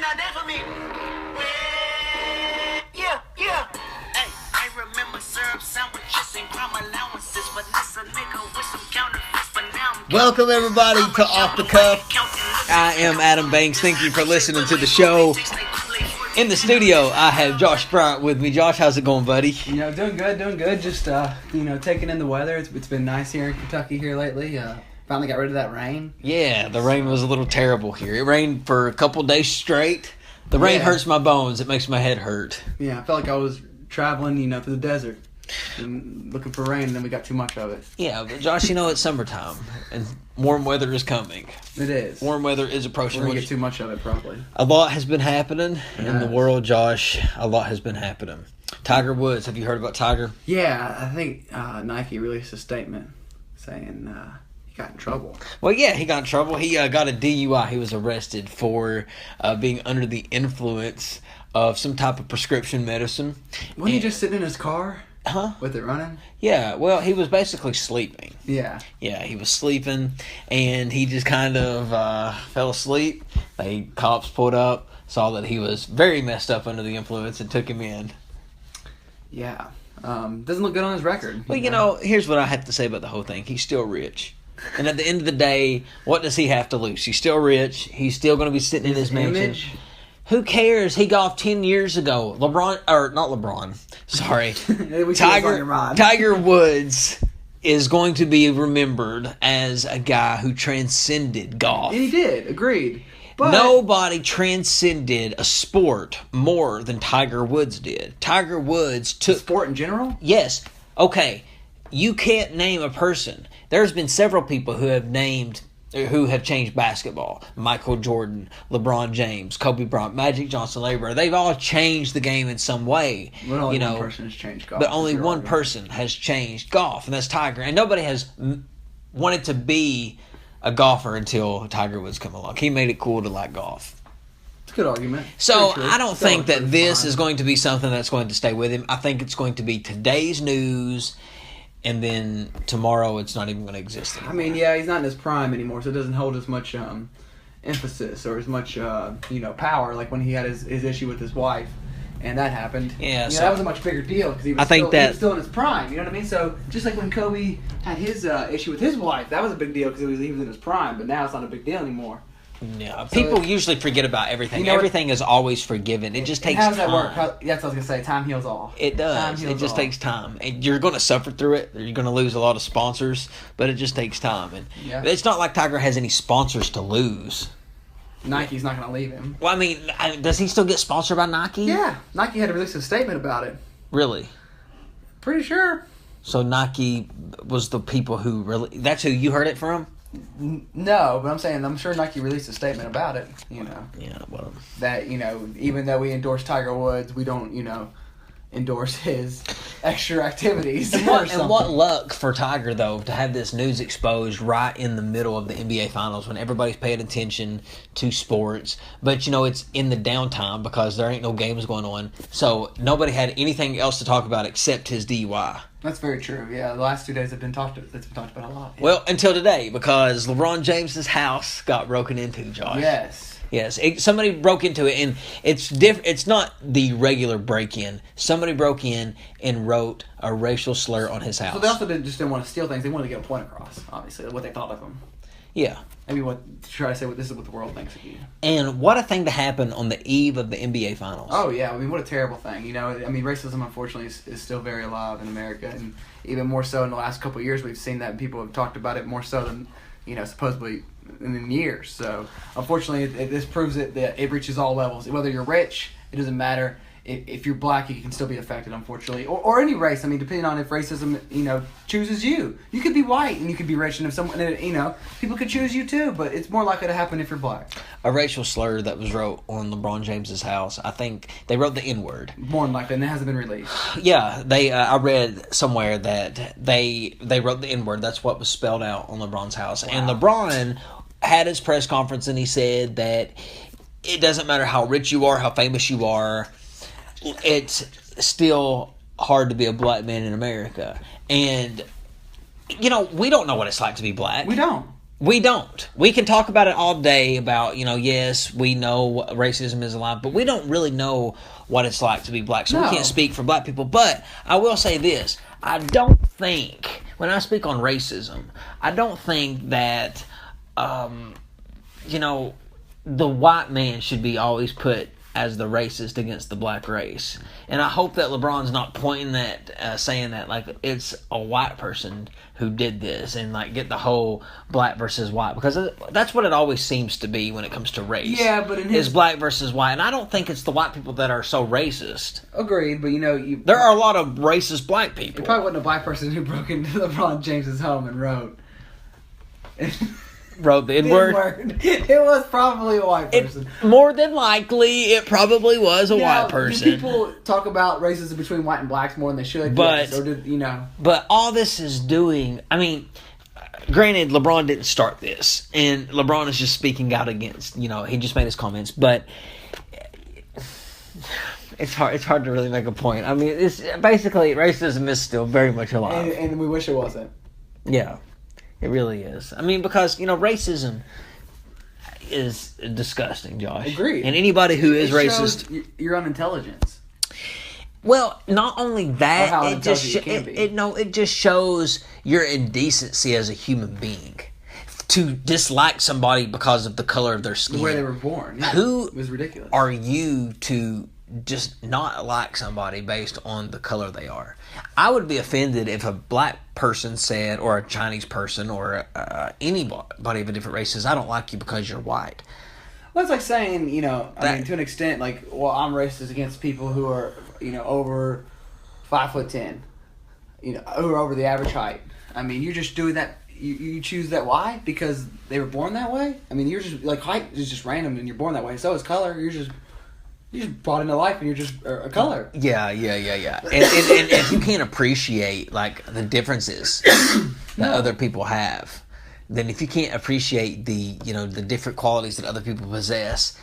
now dance with me. Yeah. Hey, I remember syrup sandwiches and crime allowances, but this a nigga with some counterfeits. But now Welcome everybody to Off the Cuff. I am Adam Banks. Thank you for listening to the show. In the studio, I have Josh Bryant with me. Josh, how's it going, buddy? Doing good. Just, taking in the weather. It's been nice here in Kentucky here lately. Finally got rid of that rain. Yeah, the rain was a little terrible here. It rained for a couple days straight. The rain hurts my bones. It makes my head hurt. Yeah, I felt like I was traveling, through the desert and looking for rain, and then we got too much of it. Yeah, but Josh, it's summertime, and warm weather is coming. It is. Warm weather is approaching. We're going to get too much of it, probably. A lot has been happening in the world, Josh. A lot has been happening. Tiger Woods, have you heard about Tiger? Yeah, I think Nike released a statement saying he got in trouble. Well, yeah, he got in trouble. He got a DUI. He was arrested for being under the influence of some type of prescription medicine. Wasn't he just sitting in his car? Huh? With it running? Yeah, well, he was basically sleeping. Yeah. Yeah, he was sleeping, and he just kind of fell asleep. Cops pulled up, saw that he was very messed up under the influence, and took him in. Yeah. Doesn't look good on his record. Well, here's what I have to say about the whole thing. He's still rich. And at the end of the day, what does he have to lose? He's still rich. He's still going to be sitting in his mansion. Image? Who cares? He golfed 10 years ago. Tiger Woods is going to be remembered as a guy who transcended golf. And he did. Agreed. But nobody transcended a sport more than Tiger Woods did. Tiger Woods took... Sport in general? Yes. Okay. You can't name a person. There's been several people who have changed basketball. Michael Jordan, LeBron James, Kobe Bryant, Magic Johnson, Larry Bird. They've all changed the game in some way. But only one person has changed golf. But only one person has changed golf, and that's Tiger. And nobody has wanted to be a golfer until Tiger Woods come along. He made it cool to like golf. It's a good argument. So I don't think that this is going to be something that's going to stay with him. I think it's going to be today's news. And then tomorrow, it's not even going to exist anymore. I mean, yeah, he's not in his prime anymore, so it doesn't hold as much emphasis or as much, power like when he had his issue with his wife, and that happened. Yeah, so that was a much bigger deal because he was still in his prime. You know what I mean? So just like when Kobe had his issue with his wife, that was a big deal because he was in his prime. But now it's not a big deal anymore. Yeah, people usually forget about everything. Everything is always forgiven. It just takes time. How does that work? That's what I was going to say. Time heals all. It does. It just takes time. And you're going to suffer through it. You're going to lose a lot of sponsors, but it just takes time. And it's not like Tiger has any sponsors to lose. Nike's not going to leave him. Well, I mean, does he still get sponsored by Nike? Yeah. Nike had to release a statement about it. Really? Pretty sure. So Nike was the people who really... That's who you heard it from? No, but I'm sure Nike released a statement about it, Yeah, well. That, even though we endorse Tiger Woods, we don't, endorse his extra activities. And what luck for Tiger, though, to have this news exposed right in the middle of the NBA Finals when everybody's paying attention to sports. But, it's in the downtime because there ain't no games going on. So nobody had anything else to talk about except his DUI. That's very true. Yeah, the last 2 days have been talked about a lot. Yeah. Well, until today, because LeBron James's house got broken into, Josh. Yes. Somebody broke into it, and it's different. It's not the regular break-in. Somebody broke in and wrote a racial slur on his house. So they also didn't want to steal things. They wanted to get a point across, obviously, what they thought of him. Yeah. Maybe try to say this is what the world thinks of you. And what a thing to happen on the eve of the NBA Finals. Oh, yeah. I mean, what a terrible thing. Racism, unfortunately, is still very alive in America. And even more so in the last couple of years, we've seen that and people have talked about it more so than, supposedly in years. So, unfortunately, this proves that it reaches all levels. Whether you're rich, it doesn't matter. If you're black, you can still be affected, unfortunately. Or any race. I mean, depending on if racism, chooses you. You could be white and you could be rich, and if someone, people could choose you too. But it's more likely to happen if you're black. A racial slur that was wrote on LeBron James's house. I think they wrote the N-word. More than likely, and it hasn't been released. Yeah, I read somewhere that they wrote the N-word. That's what was spelled out on LeBron's house. Wow. And LeBron had his press conference, and he said that it doesn't matter how rich you are, how famous you are. It's still hard to be a black man in America. And, we don't know what it's like to be black. We don't. We don't. We can talk about it all day about, yes, we know racism is alive, but we don't really know what it's like to be black. So we can't speak for black people. But I will say this. I don't think, when I speak on racism, I don't think that, the white man should be always put as the racist against the black race. And I hope that LeBron's not pointing that, saying that like it's a white person who did this and like get the whole black versus white, because that's what it always seems to be when it comes to race. Yeah, but is black versus white, and I don't think it's the white people that are so racist. Agreed, but there are a lot of racist black people. It probably wasn't a black person who broke into Lebron James's home and wrote the N-word. It was probably a white person. More than likely, it probably was a white person. People talk about racism between white and blacks more than they should. But, But all this is doing, granted, LeBron didn't start this. And LeBron is just speaking out against, he just made his comments. But it's hard to really make a point. It's basically, racism is still very much alive. And we wish it wasn't. Yeah. It really is. Because, racism is disgusting, Josh. Agreed. And anybody who is racist... shows your unintelligence. Well, not only that, how it just intelligent it just shows your indecency as a human being. To dislike somebody because of the color of their skin. Where they were born. Yeah, Who it was ridiculous. are you to just not like somebody based on the color they are? I would be offended if a black person said, or a Chinese person, or anybody of a different race says, I don't like you because you're white. Well, it's like saying, to an extent, like, well, I'm racist against people who are, over 5'10", who are over the average height. You're just doing that. You choose that. Why? Because they were born that way? You're just, like, height is just random and you're born that way. So is color. You're just brought into life and you're just a color. Yeah. And if you can't appreciate, like, the differences that other people have, then if you can't appreciate the different qualities that other people possess,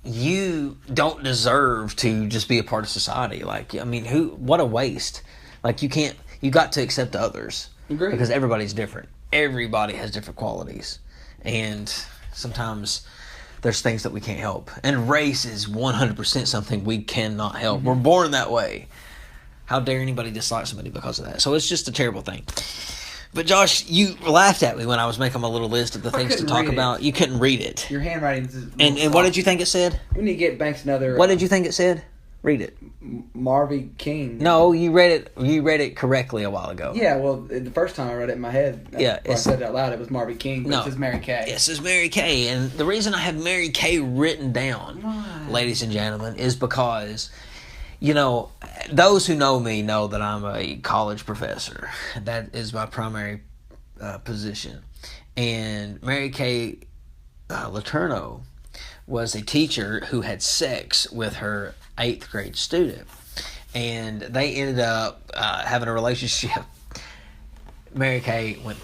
you don't deserve to just be a part of society. Like, what a waste. Like, you got to accept others. Agreed. Because everybody's different. Everybody has different qualities. And sometimes there's things that we can't help. And race is 100% something we cannot help. We're born that way. How dare anybody dislike somebody because of that? So it's just a terrible thing. But Josh, you laughed at me when I was making my little list of the things to talk about. You couldn't read it. Your handwriting is And what did you think it said? We need to get Banks another... What did you think it said? Read it. Marvy King. No, you read it correctly a while ago. Yeah, well, the first time I read it in my head, I said it out loud, it was Marvy King, but it says Mary Kay. It says Mary Kay, and the reason I have Mary Kay written down, ladies and gentlemen, is because, those who know me know that I'm a college professor. That is my primary position. And Mary Kay Laterno was a teacher who had sex with her 8th grade student, and they ended up having a relationship. Mary Kay went...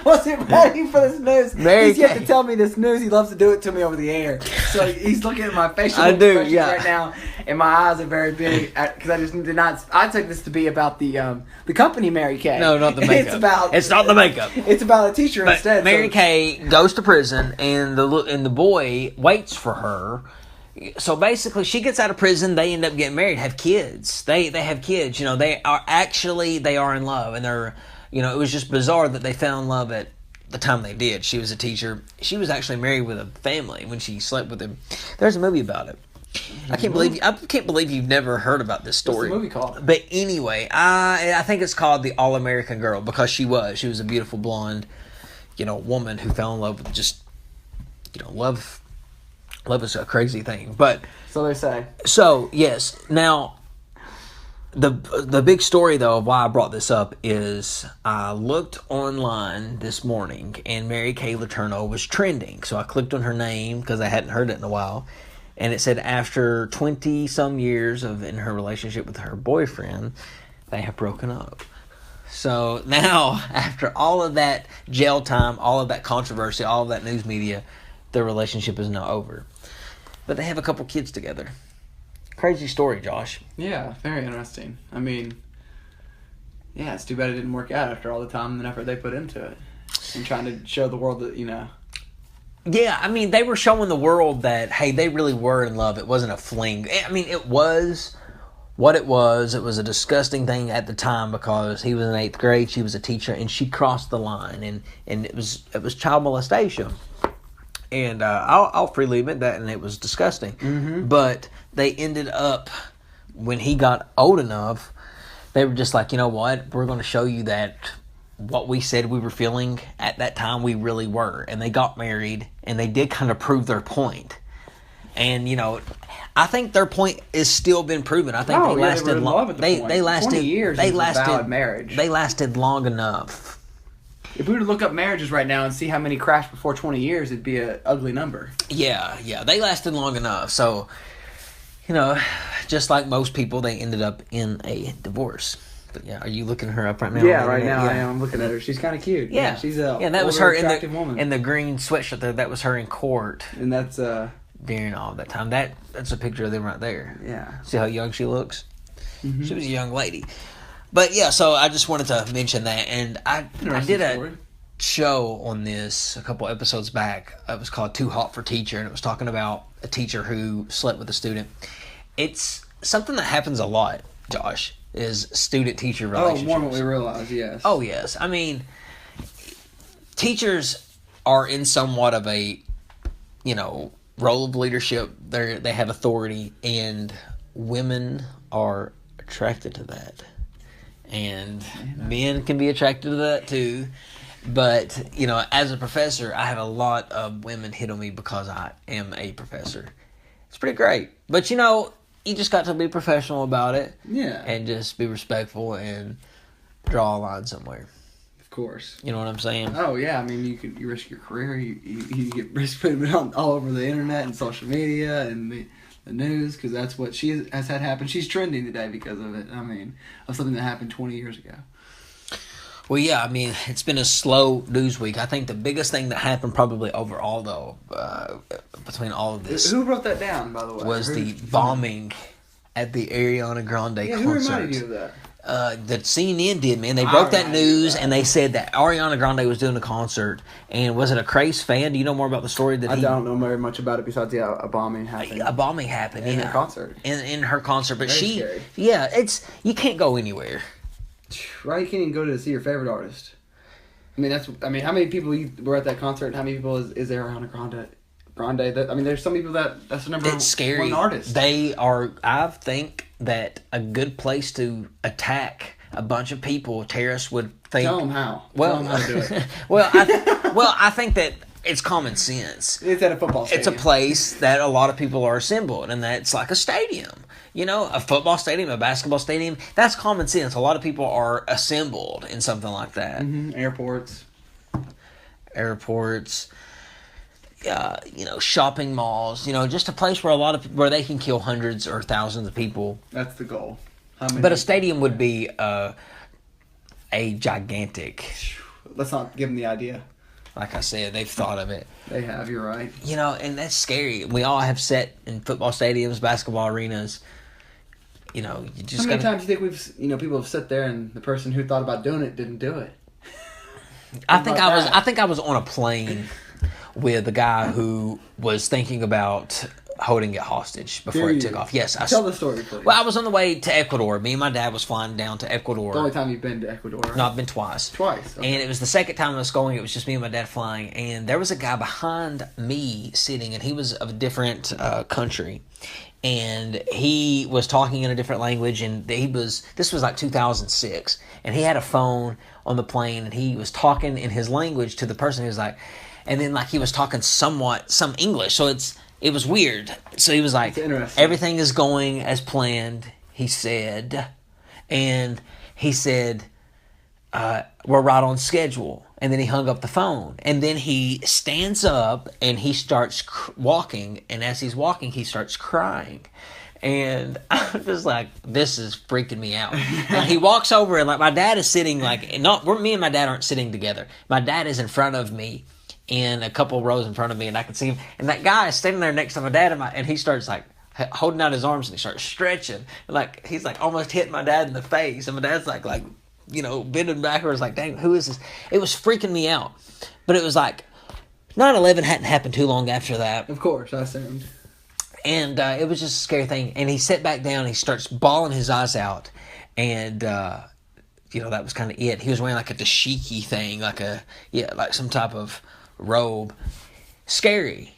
Wasn't ready for this news. He's yet to tell me this news. He loves to do it to me over the air. So he's looking at my facial expressions right now, and my eyes are very big because I just did not. I took this to be about the company Mary Kay. No, not the makeup. It's not the makeup. It's about a teacher instead. Mary Kay goes to prison, and the boy waits for her. So basically, she gets out of prison. They end up getting married, have kids. They have kids. They are in love, and they're. It was just bizarre that they fell in love at the time they did. She was a teacher. She was actually married with a family when she slept with him. There's a movie about it. I can't believe you've never heard about this story. What's the movie called? But anyway, I think it's called The All-American Girl, because she was a beautiful blonde, woman who fell in love with just, love is a crazy thing. But so they say. So yes, now. The big story, though, of why I brought this up is I looked online this morning, and Mary Kay Laterno was trending. So I clicked on her name because I hadn't heard it in a while, and it said after 20-some years in her relationship with her boyfriend, they have broken up. So now, after all of that jail time, all of that controversy, all of that news media, their relationship is now over. But they have a couple kids together. Crazy story, Josh. Yeah, very interesting. It's too bad it didn't work out after all the time and effort they put into it. and trying to show the world that, Yeah, I mean, they were showing the world that, hey, they really were in love. It wasn't a fling. I mean, it was what it was. It was a disgusting thing at the time because he was in 8th grade, she was a teacher, and she crossed the line, and it was child molestation. And I'll freely admit that, and it was disgusting. Mm-hmm. But they ended up, when he got old enough, they were just like, you know what? We're going to show you that what we said we were feeling at that time, we really were. And they got married, and they did kind of prove their point. And, I think their point is still been proven. I think they lasted they were in love at the point. They lasted 20 years. They is lasted a valid marriage. They lasted long enough. If we were to look up marriages right now and see how many crashed before 20 years, it'd be an ugly number. Yeah, they lasted long enough. So, just like most people, they ended up in a divorce. But yeah, are you looking her up right now? Yeah, right now I am. I'm looking at her. She's kind of cute. Yeah, she's a that was her attractive woman. in the green sweatshirt there. That was her in court. And that's during all that time. That's a picture of them right there. Yeah. See how young she looks? Mm-hmm. She was a young lady. But yeah, so I just wanted to mention that, and I did a show on this a couple episodes back. It was called Too Hot for Teacher, and it was talking about a teacher who slept with a student. It's something that happens a lot, Josh, is student-teacher relationships. Oh, more than what we realize, yes. Oh, yes. I mean, teachers are in somewhat of a, role of leadership. They have authority, and women are attracted to that. And men can be attracted to that too. But, as a professor, I have a lot of women hit on me because I am a professor. It's pretty great. But, you just got to be professional about it. Yeah. And just be respectful and draw a line somewhere. Of course. You know what I'm saying? Oh, yeah. I mean, you risk your career. You get risk putting it on all over the internet and social media and the news, because that's what she has had happen. She's trending today because of it. I mean, of something that happened 20 years ago. Well, yeah, I mean, it's been a slow news week. I think the biggest thing that happened probably overall, though, between all of this... Who wrote that down, by the way? Was the bombing at the Ariana Grande concert. Who reminded you of that? The CNN did, man. They broke that news, and they said that Ariana Grande was doing a concert. And was it a Craze fan? Do you know more about the story? I don't know very much about it besides a bombing happened. A bombing happened in her concert. In her concert, but Very scary. You can't go anywhere. Right, you can't even go to see your favorite artist. I mean, how many people were at that concert? And how many people is there Ariana Grande? There's some people that's the number it's scary. one artist. They are. I think that a good place to attack a bunch of people, terrorists would think. Tell them how. Well, Tell them how to do it. I think that it's common sense. It's at a football stadium. It's a place that a lot of people are assembled, and that's like a stadium. A football stadium, a basketball stadium. That's common sense. A lot of people are assembled in something like that. Mm-hmm. Airports. Shopping malls. Just a place where they can kill hundreds or thousands of people. That's the goal. But a stadium would be a gigantic. Let's not give them the idea. Like I said, they've thought of it. They have. You're right. And that's scary. We all have sat in football stadiums, basketball arenas. You just. How many times do you think people have sat there and the person who thought about doing it didn't do it? I think I was on a plane with a guy who was thinking about holding it hostage before it took off. Yes, Tell the story, please. Well, I was on the way to Ecuador. Me and my dad was flying down to Ecuador. The only time you've been to Ecuador, right? No, I've been twice. Twice. Okay. And it was the second time I was going. It was just me and my dad flying. And there was a guy behind me sitting, and he was of a different country. And he was talking in a different language, and this was like 2006. And he had a phone on the plane, and he was talking in his language to the person who was like, and then like he was talking some English. So it was weird. So he was like, everything is going as planned, he said. And he said, we're right on schedule. And then he hung up the phone. And then he stands up and he starts walking. And as he's walking, he starts crying. And I was like, this is freaking me out. And he walks over and like my dad is sitting me and my dad aren't sitting together. My dad is in front of me in a couple rows in front of me, and I can see him. And that guy is standing there next to my dad, and he starts like holding out his arms and he starts stretching. Like he's like almost hitting my dad in the face. And my dad's like bending backwards like, dang, who is this? It was freaking me out. But it was like 9/11 hadn't happened too long after that. Of course, I assumed. And it was just a scary thing. And he sat back down. He starts bawling his eyes out. And, that was kind of it. He was wearing like a dashiki thing, like some type of robe. Scary.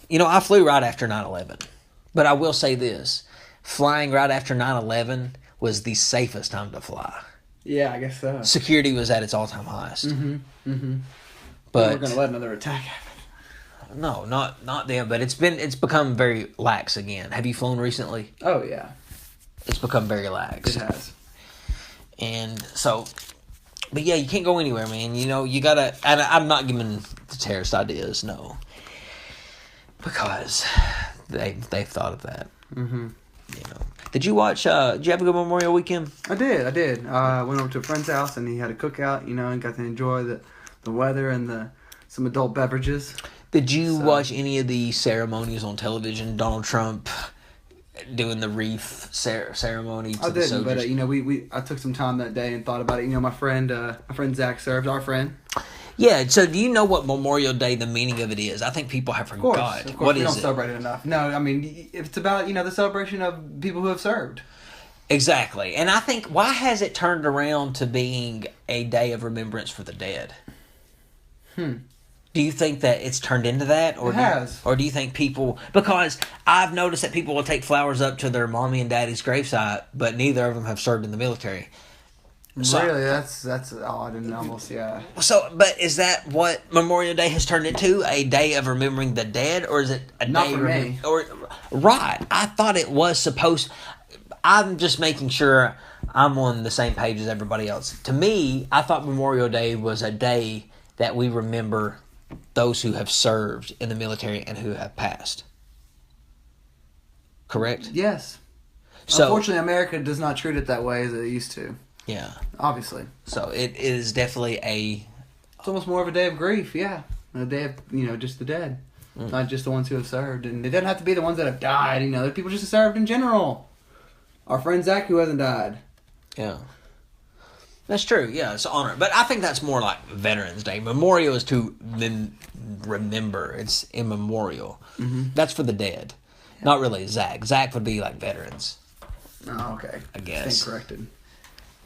I flew right after 9/11. But I will say this. Flying right after 9/11 was the safest time to fly. Yeah, I guess so. Security was at its all-time highest. But we're going to let another attack happen. No, not them, but it's become very lax again. Have you flown recently? Oh, yeah. It's become very lax. It has. And so, but yeah, you can't go anywhere, man. You gotta, and I'm not giving the terrorist ideas, no. Because they've thought of that. Mm-hmm. Did you watch, did you have a good Memorial weekend? I did. I went over to a friend's house and he had a cookout, and got to enjoy the weather and some adult beverages. Did you watch any of the ceremonies on television? Donald Trump doing the wreath ceremony to the soldiers? I didn't, but I took some time that day and thought about it. My friend Zach served, our friend. Yeah, so do you know what Memorial Day, the meaning of it is? I think people have forgot. Of course, what we is don't it? celebrate it enough. No, I mean, it's about, the celebration of people who have served. Exactly. And I think, why has it turned around to being a day of remembrance for the dead? Do you think that it's turned into that? Or it has. Or do you think people... Because I've noticed that people will take flowers up to their mommy and daddy's gravesite, but neither of them have served in the military. So, really? That's odd and almost, yeah. So, but is that what Memorial Day has turned into? A day of remembering the dead? Or is it a Not day... for me. Right. I thought it was supposed... I'm just making sure I'm on the same page as everybody else. To me, I thought Memorial Day was a day that we remember those who have served in the military and who have passed. Correct? Yes. So, unfortunately, America does not treat it that way as it used to. Yeah. Obviously. So it is definitely It's almost more of a day of grief, yeah. A day of, just the dead. Not just the ones who have served. And it doesn't have to be the ones that have died, they're people just served in general. Our friend Zach who hasn't died. Yeah. That's true, yeah, it's an honor. But I think that's more like Veterans Day. Memorial is to remember. It's immemorial. That's for the dead. Yeah. Not really Zach. Zach would be like veterans. Oh, okay. I guess. Stand corrected.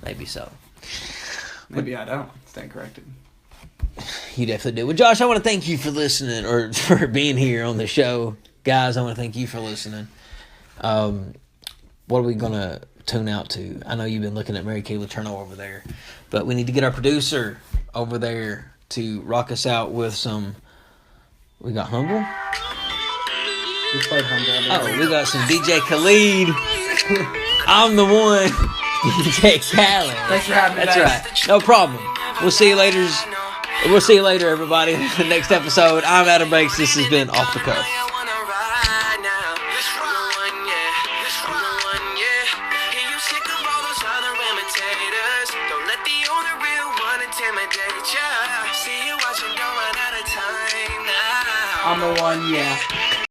Maybe so. Maybe I don't stand corrected. You definitely do. Well, Josh, I want to thank you for listening, or for being here on the show. Guys, I want to thank you for listening. What are we going to tune out to? I know you've been looking at Kay Laterno over there, but we need to get our producer over there to rock us out with some... We got Humble? We played Humble. Oh, we got some DJ Khalid. I'm the one. DJ Khaled. Thanks for having me. That's right. No problem. We'll see you later. We'll see you later, everybody. The next episode. I'm Adam Banks. This has been Off the Cuff. I'm the one, yeah.